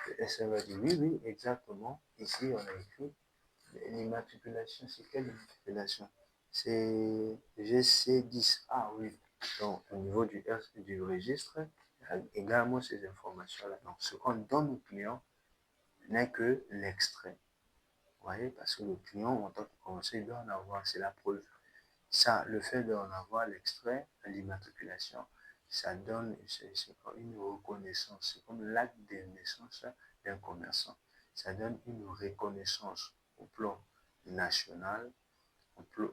le SM va dire oui, oui, exactement. Ici, on a écrit l'immatriculation. C'est quelle immatriculation? C'est GC10. Ah oui. Donc, au niveau du registre, il y a également ces informations-là. Donc, ce qu'on donne au client n'est que l'extrait. Vous voyez, parce que le client, en tant que conseiller, doit en avoir, c'est la preuve. Ça, le fait d'en avoir l'extrait, l'immatriculation, ça donne, c'est comme une reconnaissance, c'est comme l'acte de naissance d'un commerçant. Ça donne une reconnaissance au plan national,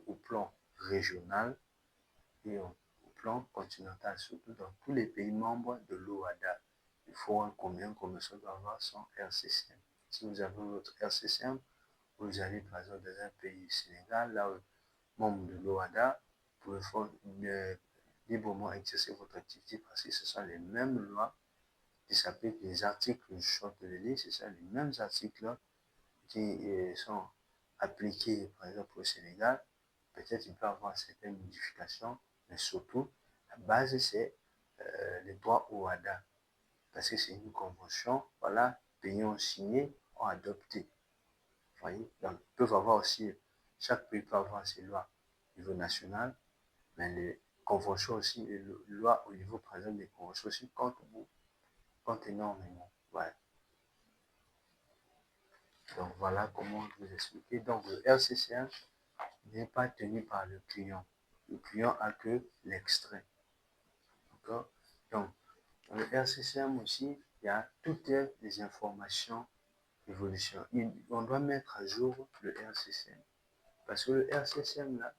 au plan régional et au plan continental, surtout dans tous les pays membres de l'OADA. Il faut un commerçant doit avoir son RCCM. Si vous avez votre RCCM, vous allez par exemple dans un pays, Sénégal, là, membre de l'OADA, vous pouvez librement exercer votre activité parce que ce sont les mêmes lois qui s'appliquent, les articles, je suis en train de lire, ce sont les mêmes articles qui sont appliqués par exemple au Sénégal. Peut-être qu'il peut y avoir certaines modifications, mais surtout, la base, c'est les droits OADA. Parce que c'est une convention, voilà, pays ont signé, ont adopté. Vous voyez? Donc, ils peuvent avoir aussi, chaque pays peut avoir ses lois au niveau national, mais les conventions aussi, les lois au niveau, par exemple, des conventions aussi comptent énormément. Ouais. Donc, voilà comment vous expliquer. Donc, le RCCM n'est pas tenu par le client. Le client a que l'extrait. D'accord? Donc, dans le RCCM aussi, il y a toutes les informations d'évolution. On doit mettre à jour le RCCM. Parce que le RCCM, là,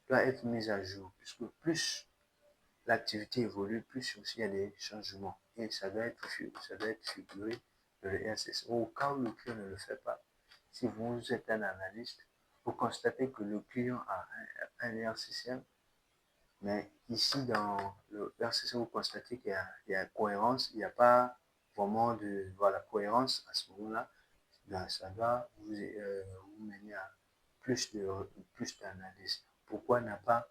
doit être mis à jour. Puisque plus l'activité évolue, plus aussi il y a des changements. Et ça doit être figuré dans le RCCM. Au cas où le client ne le fait pas, si vous êtes un analyste, vous constatez que le client a un RCCM, mais ici dans le RCCM, vous constatez qu'il y a cohérence, il n'y a pas vraiment de cohérence à ce moment-là, ça doit vous mener à plus d'analyse. Pourquoi n'a pas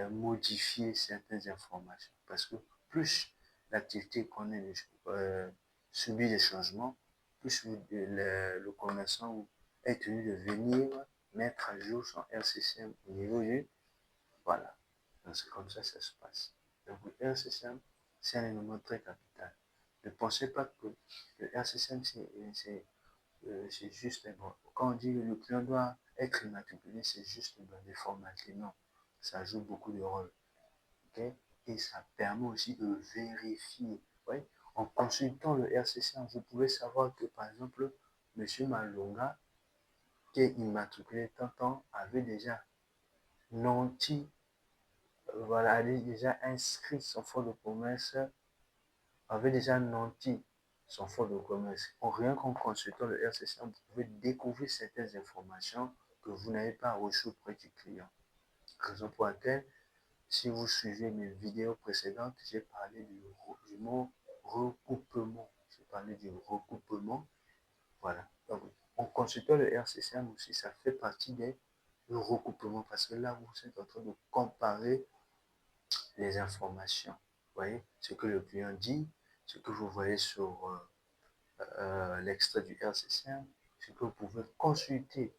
modifier certaines informations? Parce que plus l'activité connaît subit des changements, plus le commerçant est tenu de venir mettre à jour son RCCM au niveau du. Voilà. Donc c'est comme ça que ça se passe. Donc le RCCM, c'est un élément très capital. Ne pensez pas que le RCCM, c'est juste, bon, quand on dit que le client doit être immatriculé, c'est juste des formalités. Non, ça joue beaucoup de rôle. Okay? Et ça permet aussi de vérifier. Ouais? En consultant le RCCM, vous pouvez savoir que, par exemple, M. Malonga, qui est immatriculé tant avait déjà nanti, voilà, avait déjà inscrit son fonds de commerce, avait déjà nanti son fonds de commerce. Rien qu'en consultant le RCCM, vous pouvez découvrir certaines informations que vous n'avez pas reçues auprès du client. Raison pour laquelle, si vous suivez mes vidéos précédentes, j'ai parlé du mot recoupement. J'ai parlé du recoupement. Voilà. Donc, en consultant le RCCM aussi, ça fait partie des recoupements parce que là, vous êtes en train de comparer les informations. Vous voyez ce que le client dit, ce que vous voyez sur l'extrait du RCCM, ce que vous pouvez consulter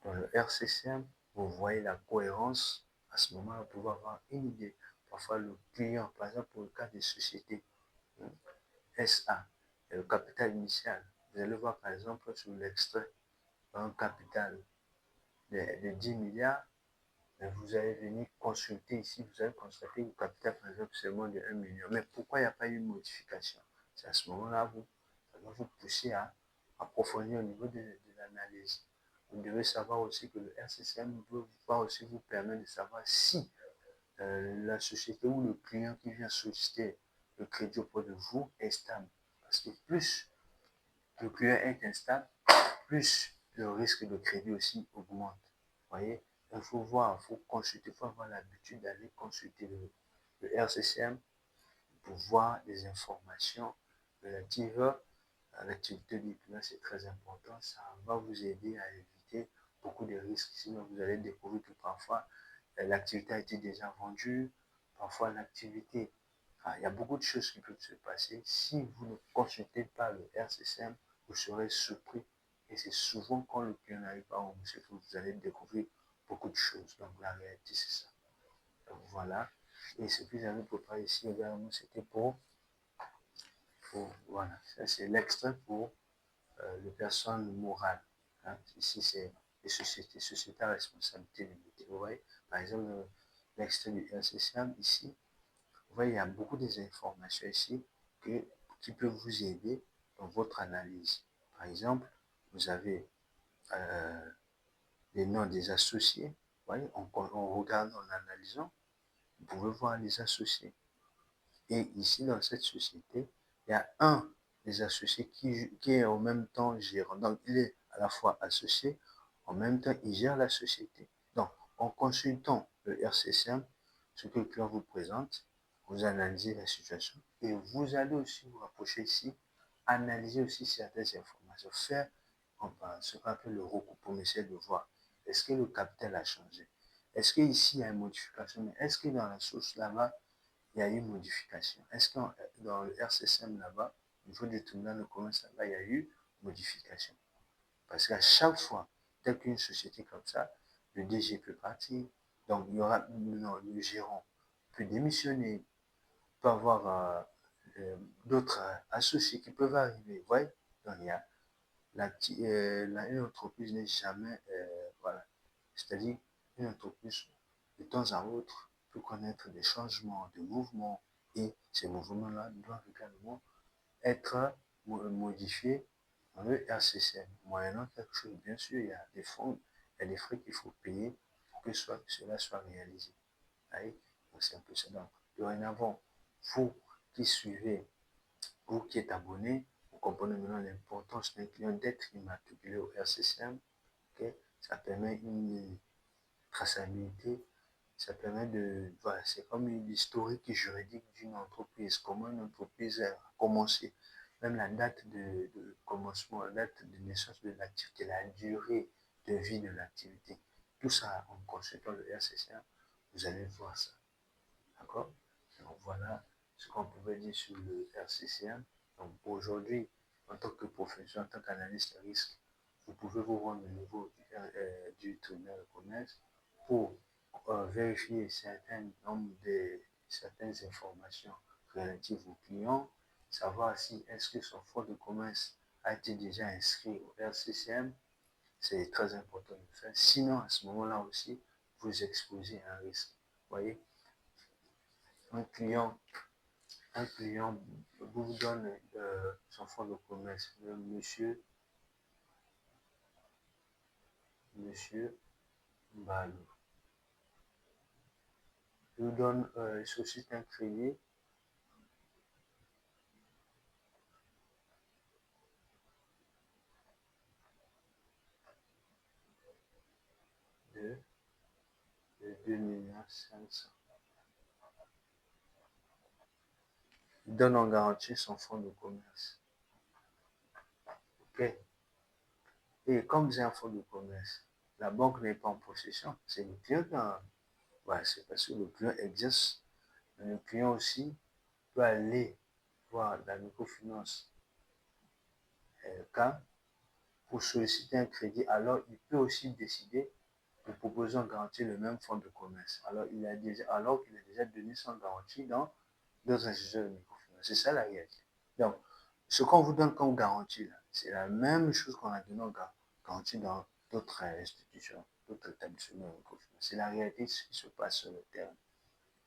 dans le RCCM, vous voyez la cohérence. À ce moment-là, vous pouvez avoir une idée. Parfois, le client, par exemple, pour le cas des sociétés SA, le capital initial, vous allez voir par exemple sur l'extrait un capital de 10 milliards, mais vous allez venir consulter ici, vous allez constater que le capital, par exemple, seulement de 1 million. Mais pourquoi il n'y a pas eu de modification? C'est à ce moment-là, ça va vous pousser à approfondir au niveau de l'analyse. Vous devez savoir aussi que le RCCM va aussi vous permettre de savoir si la société ou le client qui vient solliciter le crédit auprès de vous est stable. Parce que plus le client est instable, plus le risque de crédit aussi augmente. Vous voyez, il faut voir, il faut consulter, il faut avoir l'habitude d'aller consulter le RCCM pour voir des informations relatives à l'activité du client. C'est très important. Ça va vous aider à éviter beaucoup de risques. Sinon, vous allez découvrir que parfois, l'activité a été déjà vendue. Parfois, l'activité, il y a beaucoup de choses qui peuvent se passer. Si vous ne consultez pas le RCCM, vous serez surpris. Et c'est souvent quand le client n'arrive pas à rembourser que vous allez découvrir beaucoup de choses. Donc, la réalité, c'est ça. Donc, voilà. Et ce que j'avais préparé ici également, c'était voilà, ça c'est l'extrait pour les personnes morales. Hein. Ici, c'est les sociétés à responsabilité limitée. Vous voyez, par exemple, l'extrait du RCCM, ici, vous voyez, il y a beaucoup d'informations ici qui peuvent vous aider dans votre analyse. Par exemple, vous avez les noms des associés. Vous voyez, en regardant, en analysant, vous pouvez voir les associés. Et ici, dans cette société, il y a un des associés qui est en même temps gérant. Donc, il est à la fois associé, en même temps, il gère la société. Donc, en consultant le RCCM, ce que le client vous présente, vous analysez la situation et vous allez aussi vous rapprocher ici, analyser aussi certaines informations, faire ce qu'on appelle le recoupement, essayer de voir est-ce que le capital a changé, est-ce qu'ici il y a une modification, mais est-ce que dans la source là-bas, il y a eu une modification. Est-ce que dans le RCCM là-bas, au niveau du tribunal de commerce là-bas, il y a eu modification? Parce qu'à chaque fois, telle qu'une société comme ça, le DG peut partir, donc il y aura le gérant peut démissionner, peut avoir d'autres associés qui peuvent arriver. Vous voyez? Donc il y a une entreprise n'est jamais, voilà, c'est-à-dire une entreprise de temps à autre peut connaître des changements, des mouvements, et ces mouvements-là doivent également être modifiés dans le RCCM. Moyennant quelque chose, bien sûr, il y a des fonds, il y a des frais qu'il faut payer pour que cela soit réalisé. Donc c'est un peu ça. Donc, dorénavant, vous qui suivez, vous qui êtes abonné, vous comprenez maintenant l'importance d'un client d'être immatriculé au RCCM. Okay? Ça permet une traçabilité, ça permet de, voilà, c'est comme l'historique juridique d'une entreprise, comment une entreprise a commencé, même la date de commencement, la date de naissance de l'activité, la durée de vie de l'activité. Tout ça, en consultant le RCCM, vous allez voir ça. D'accord? Donc voilà ce qu'on pouvait dire sur le RCCM. Donc aujourd'hui, en tant que professionnel, en tant qu'analyste de risque, vous pouvez vous rendre au niveau du tribunal de commerce pour vérifier certaines informations relatives aux clients, savoir si est-ce que son fonds de commerce a été déjà inscrit au RCCM. C'est très important de le faire. Sinon, à ce moment-là aussi, vous exposez un risque. Vous voyez, un client vous donne son fonds de commerce, monsieur Mbalo. Il vous donne, il sollicite un crédit de 2,5 millions. Il donne en garantie son fonds de commerce. Ok. Et comme c'est un fonds de commerce, la banque n'est pas en possession. C'est le client qui a. Ouais, c'est parce que le client exerce. Mais le client aussi peut aller voir la microfinance quand pour solliciter un crédit, alors il peut aussi décider de proposer en garantie le même fonds de commerce. Alors qu'il a déjà donné son garantie dans d'autres institutions de microfinance. C'est ça la réalité. Donc, ce qu'on vous donne comme garantie, là, c'est la même chose qu'on a donné en garantie dans d'autres institutions, d'autres établissements de microfinance. C'est la réalité de ce qui se passe sur le terrain.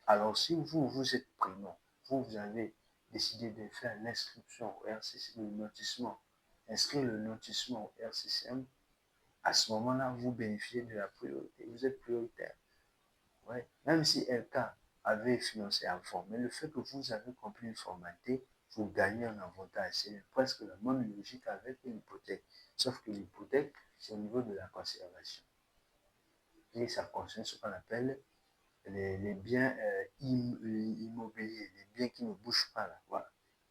Alors, si vous êtes prénom, vous avez décidé de faire l'inscription au RCC, le notissement inscrire le lotissement au RCCM, à ce moment-là, vous bénéficiez de la priorité. Vous êtes prioritaire. Ouais. Même si LK avait financé à fond, mais le fait que vous avez compris une formalité, vous gagnez un avantage. C'est presque la même logique avec une hypothèque. Sauf que l'hypothèque, c'est au niveau de la conservation. Et ça concerne ce qu'on appelle les biens immobiliers, les biens qui ne bougent pas là. Voilà.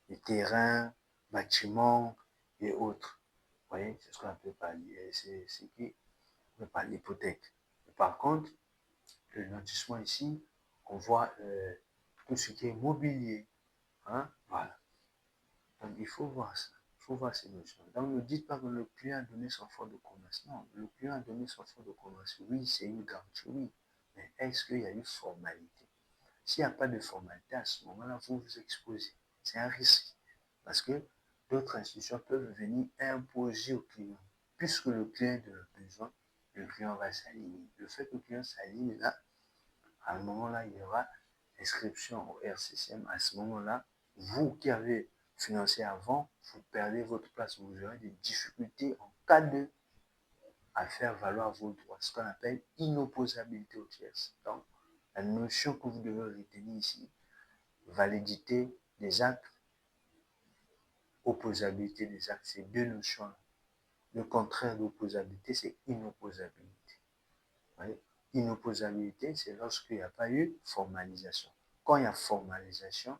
Les terrains, bâtiments et autres. Vous voyez, c'est ce qu'on appelle par l'hypothèque. Par contre, le lotissement ici, on voit tout ce qui est mobilier. Hein? Voilà. Donc, il faut voir ça. Il faut voir ces notions. Donc, ne dites pas que le client a donné son fonds de commerce. Non, le client a donné son fonds de commerce. Oui, c'est une garantie, oui. Mais est-ce qu'il y a une formalité? S'il n'y a pas de formalité, à ce moment-là, vous vous exposez. C'est un risque. Parce que d'autres institutions peuvent venir imposer au client. Puisque le client est de leur besoin, le client va s'aligner. Le fait que le client s'aligne, là, à un moment-là, il y aura inscription au RCCM. À ce moment-là, vous qui avez financé avant, vous perdez votre place. Vous aurez des difficultés en cas de à faire valoir vos droits, ce qu'on appelle inopposabilité aux tierces. Donc, la notion que vous devez retenir ici, validité des actes, opposabilité des actes, c'est deux notions. Le contraire d'opposabilité, c'est inopposabilité. Voyez? Inopposabilité, c'est lorsqu'il n'y a pas eu formalisation. Quand il y a formalisation,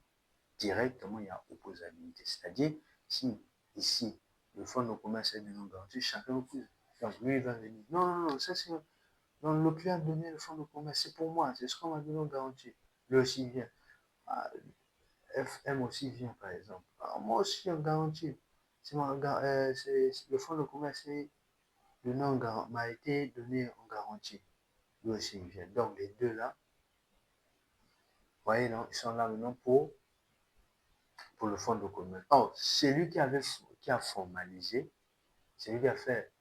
directement, il y a opposabilité. C'est-à-dire, si ici, le fonds de commerce est de non garanti, chacun oppose. Donc, lui, il va venir. Non, non, non, ça c'est. Donc, le client a donné le fonds de commerce, c'est pour moi, c'est ce qu'on m'a donné en garantie. Lui aussi vient. Ah, FM aussi vient, par exemple. Ah, moi aussi, en garantie. Le fonds de commerce m'a été donné en garantie. Lui aussi, il vient. Donc, les deux là, vous voyez, non, ils sont là maintenant pour le fonds de commerce. Oh, c'est lui qui a formalisé, c'est lui qui a fait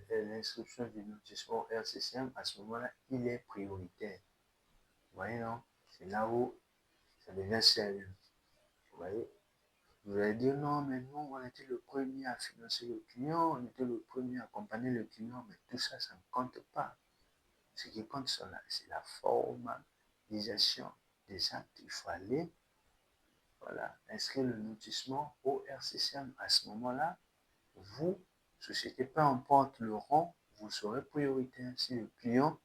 l'inscription du lotissement RCCM. À ce moment-là, il est prioritaire. Vous voyez, non? C'est là où ça devient sérieux. Vous voyez? Vous allez dire non, mais nous, on était le premier à financer le client, on était le premier à accompagner le client, mais tout ça, ça ne compte pas. Ce qui compte, c'est la formalisation des actes. Il faut aller, voilà, inscrire le lotissement au RCCM. À ce moment-là, vous, société, peu importe le rang, vous serez prioritaire. Si le client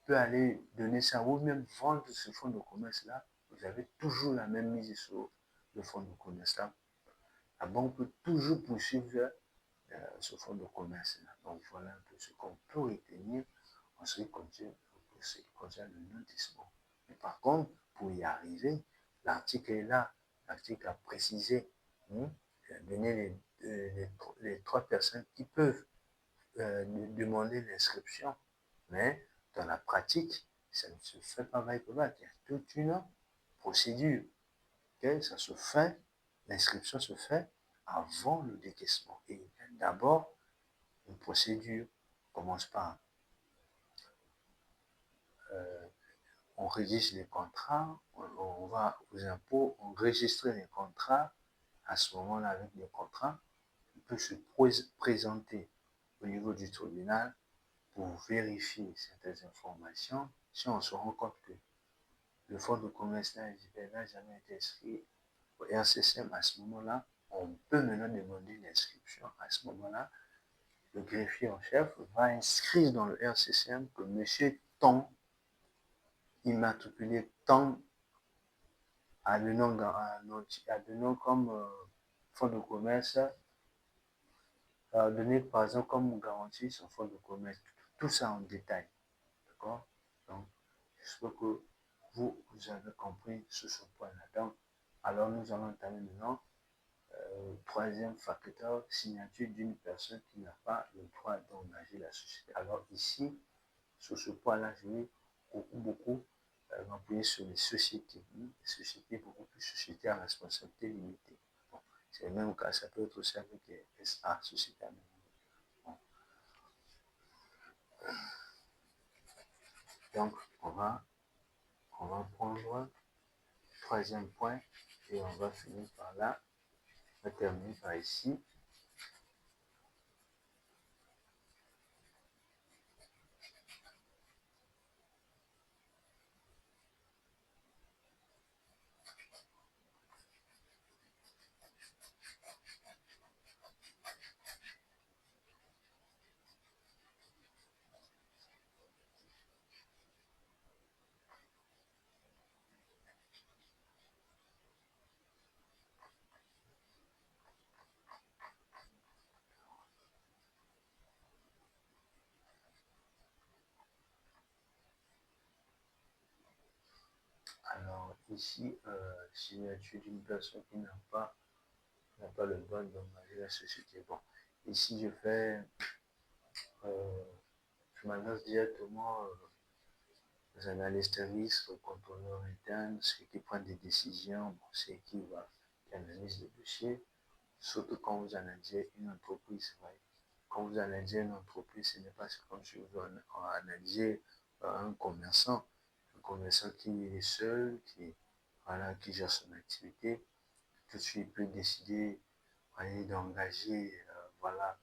peut aller donner ça ou même vendre ce fonds de commerce-là, vous avez toujours la même mise sur le fonds de commerce-là. La banque peut toujours poursuivre ce fonds de commerce-là. Donc voilà un peu ce qu'on peut retenir en ce qui concerne le lotissement. Mais par contre, pour y arriver, l'article est là. L'article a précisé, donné les trois personnes qui peuvent demander l'inscription. Mais dans la pratique, ça ne se fait pas vaille pour vaille. Il y a toute une procédure. Okay? Ça se fait, l'inscription se fait avant le décaissement. Et d'abord, une procédure commence par on rédige les contrats, on va aux impôts, on enregistre les contrats. À ce moment-là, avec les contrats, on peut se présenter au niveau du tribunal pour vérifier certaines informations. Si on se rend compte que le fonds de commerce n'a jamais été inscrit au RCCM, à ce moment-là, on peut maintenant demander l'inscription. À ce moment-là, le greffier en chef va inscrire dans le RCCM que monsieur Ton, immatriculé Ton, a le nom comme fonds de commerce, a donné par exemple comme garantie son fonds de commerce. Tout ça en détail. D'accord? Donc, j'espère que vous avez compris sur ce point-là. Donc, alors nous allons entamer maintenant troisième facteur, signature d'une personne qui n'a pas le droit d'engager la société. Alors ici, sur ce point-là, je vais beaucoup m'appuyer sur les sociétés. Les sociétés, beaucoup plus sociétés à responsabilité limitée. Bon, c'est le même cas, ça peut être aussi avec les SA, sociétés à bon. Donc, on va prendre troisième point et on va finir par là. va terminer par ici. Alors ici, signature d'une personne qui n'a pas le droit d'engager la société. Bon, ici je fais, je m'adresse directement aux analystes risques, aux contrôleurs internes, ceux qui prennent des décisions, bon, c'est qui va analyser le dossier, surtout quand vous analysez une entreprise. Ouais. Quand vous analysez une entreprise, ce n'est pas comme si vous analysez un commerçant. Un commerçant qui est seul, voilà, qui gère son activité, tout de suite peut décider d'engager, voilà,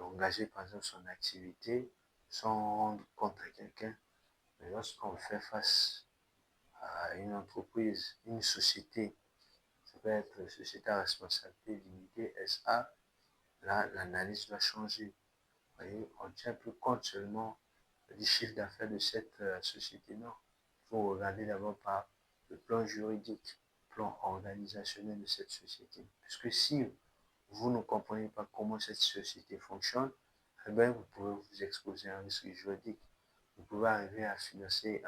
engager par exemple son activité sans rendre compte à quelqu'un. Mais lorsqu'on fait face à une entreprise, une société, ça peut être société à responsabilité limitée, SA, là, l'analyse va changer. Vous voyez, on ne tient plus compte seulement du chiffre d'affaires de cette société, non. Il faut regarder d'abord par le plan juridique, le plan organisationnel de cette société. Parce que si vous ne comprenez pas comment cette société fonctionne, eh bien, vous pouvez vous exposer à un risque juridique. Vous pouvez arriver à financer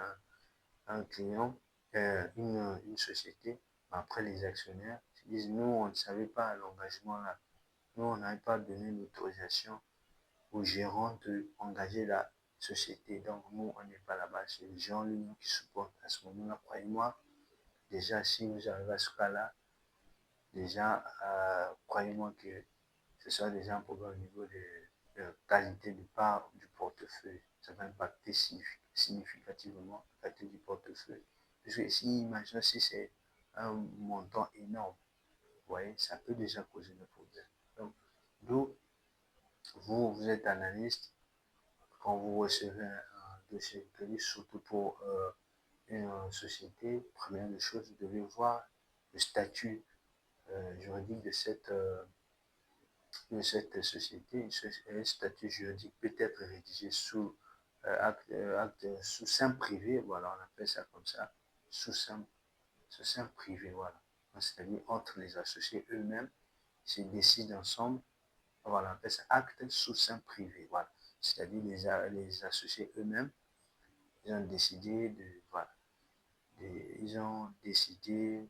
un client, une société, après les actionnaires disent, nous, on ne savait pas l'engagement là. Nous, on n'avait pas donné l'autorisation au gérant d'engager la société. Donc, nous, on n'est pas là-bas. C'est le gérant lui-même qui supporte. À ce moment-là, croyez-moi, déjà, si vous arrivez à ce cas-là, déjà, croyez-moi que ce sera déjà un problème au niveau de la qualité de part du portefeuille. Ça va impacter significativement la qualité du portefeuille. Parce que si, imaginez si c'est un montant énorme, vous voyez, ça peut déjà causer des problèmes. Donc, d'où vous êtes analyste, quand vous recevez un dossier de crédit, surtout pour une société, première des choses, vous devez voir le statut juridique de cette société. Un statut juridique peut être rédigé sous acte sous seing privé, voilà, on appelle ça comme ça, sous seing privé, voilà. C'est-à-dire entre les associés eux-mêmes, s'ils décident ensemble, voilà, on appelle ça acte sous seing privé, voilà. C'est-à-dire les associés eux-mêmes, ils ont décidé voilà, ils ont décidé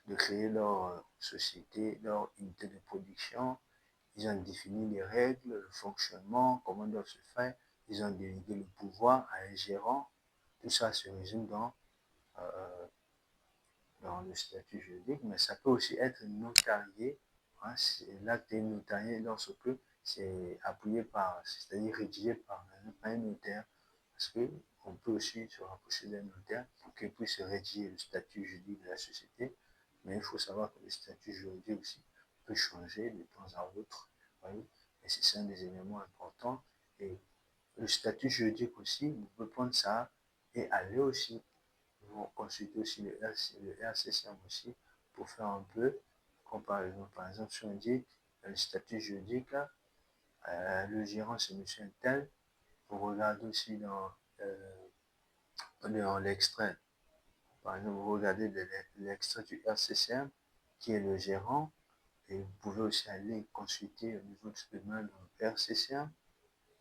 de créer leur société, leur unité de production. Ils ont défini les règles, le fonctionnement, comment doivent se faire. Ils ont délégué le pouvoir à un gérant. Tout ça se résume euh, dans le statut juridique, mais ça peut aussi être notarié. Hein, l'acte est notarié lorsque c'est appuyé par, c'est-à-dire rédigé par un notaire. Parce qu'on peut aussi se rapprocher d'un notaire pour qu'il puisse rédiger le statut juridique de la société. Mais il faut savoir que le statut juridique aussi peut changer de temps à autre. Voyez? Et c'est un des éléments importants. Et le statut juridique aussi, vous pouvez prendre ça et aller aussi vont consulter aussi le RCCM aussi pour faire un peu comparaison. Par exemple, si on dit le statut juridique, le gérant c'est monsieur un tel, vous regardez aussi dans l'extrait. Par exemple, vous regardez l'extrait du RCCM qui est le gérant et vous pouvez aussi aller consulter au niveau du domaine dans le RCCM,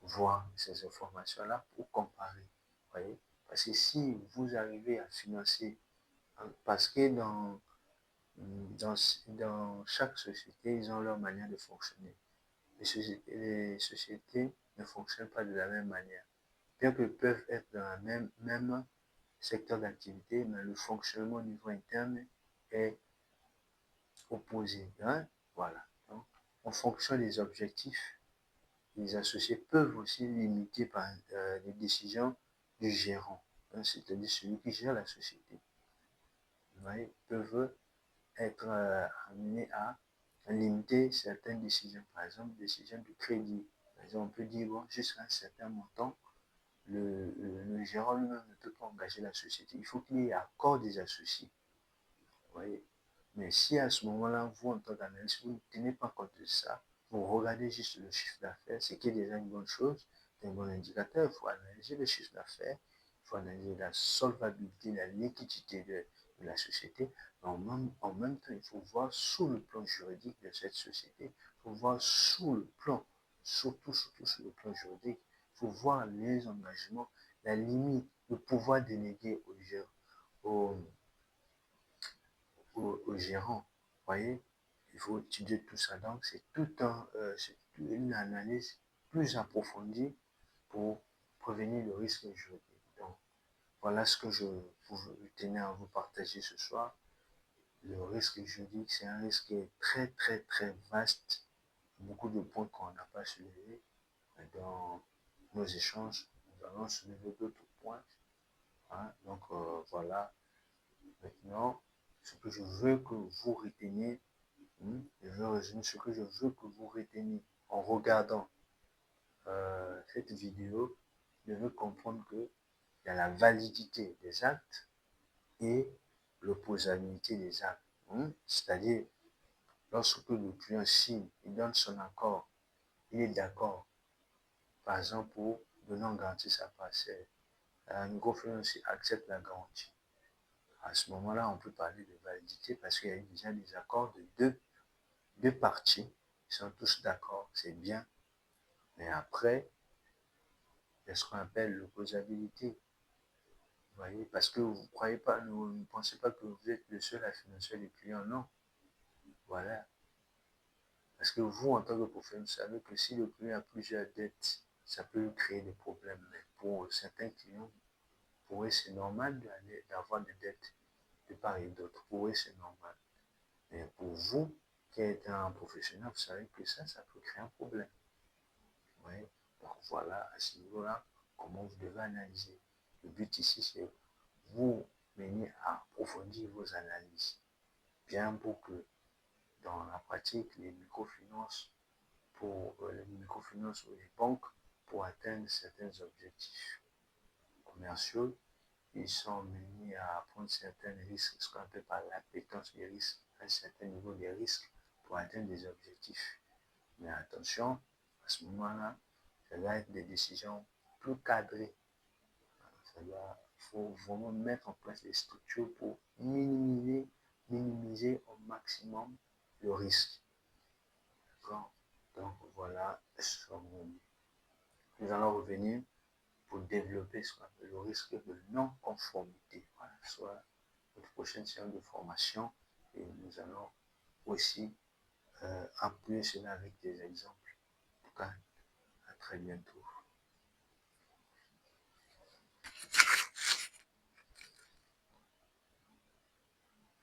voir ces informations-là pour comparer. Voyez? Parce que si vous arrivez à financer, parce que dans chaque société, ils ont leur manière de fonctionner. Les sociétés ne fonctionnent pas de la même manière. Bien que peuvent être dans le même secteur d'activité, mais le fonctionnement au niveau interne est opposé. Hein? Voilà. Donc, en fonction des objectifs, les associés peuvent aussi limiter par les décisions du gérant, hein, c'est-à-dire celui qui gère la société. Ils peuvent être amené à limiter certaines décisions. Par exemple, décisions de crédit. Par exemple, on peut dire, bon, jusqu'à un certain montant, le gérant lui-même ne peut pas engager la société. Il faut qu'il y ait accord des associés. Vous voyez? Mais si à ce moment-là, vous, en tant qu'analyste, vous ne tenez pas compte de ça, vous regardez juste le chiffre d'affaires, ce qui est déjà une bonne chose, c'est un bon indicateur. Il faut analyser le chiffre d'affaires, il faut analyser la solvabilité, la liquidité de la société. En même temps, il faut voir sous le plan juridique de cette société, il faut voir sous le plan, surtout sur le plan juridique, il faut voir les engagements, la limite, le pouvoir délégué au, au gérant. Vous voyez, il faut étudier tout ça. Donc, c'est une analyse plus approfondie pour prévenir le risque juridique. Donc, voilà ce que je tenais à vous partager ce soir. Le risque juridique, c'est un risque qui est très, très, très vaste. Beaucoup de points qu'on n'a pas soulevés dans nos échanges. Nous allons soulever d'autres points. Hein. Donc, voilà. Maintenant, ce que je veux que vous reteniez, je veux résumer ce que je veux que vous reteniez en regardant cette vidéo. Je veux comprendre qu'il y a la validité des actes et l'opposabilité des actes. C'est-à-dire, lorsque le client signe, il donne son accord, il est d'accord, par exemple, pour donner en garantie sa parcelle, la microfinance accepte la garantie. À ce moment-là, on peut parler de validité parce qu'il y a déjà des accords de deux parties. Ils sont tous d'accord, c'est bien. Mais après, il y a ce qu'on appelle l'opposabilité. Vous voyez, parce que vous ne croyez pas, ne pensez pas que vous êtes le seul à financer les clients, non. Voilà. Parce que vous, en tant que professionnel, vous savez que si le client a plusieurs dettes, ça peut créer des problèmes. Mais pour certains clients, pour eux, c'est normal d'avoir des dettes de part et d'autre. Pour eux, c'est normal. Mais pour vous, qui êtes un professionnel, vous savez que ça peut créer un problème. Vous voyez? Donc voilà, à ce niveau-là, comment vous devez analyser. Le but ici, c'est vous mener à approfondir vos analyses. Bien pour que dans la pratique, les microfinances ou les banques pour atteindre certains objectifs commerciaux, ils sont menés à prendre certains risques, ce qu'on appelle par l'appétence des risques, un certain niveau des risques pour atteindre des objectifs. Mais attention, à ce moment-là, ça va être des décisions plus cadrées. Il faut vraiment mettre en place des structures pour minimiser au maximum le risque. D'accord? Donc voilà, nous allons revenir pour développer ce qu'on appelle le risque de non-conformité. Voilà, soit notre prochaine séance de formation et nous allons aussi appuyer cela avec des exemples. En tout cas, à très bientôt.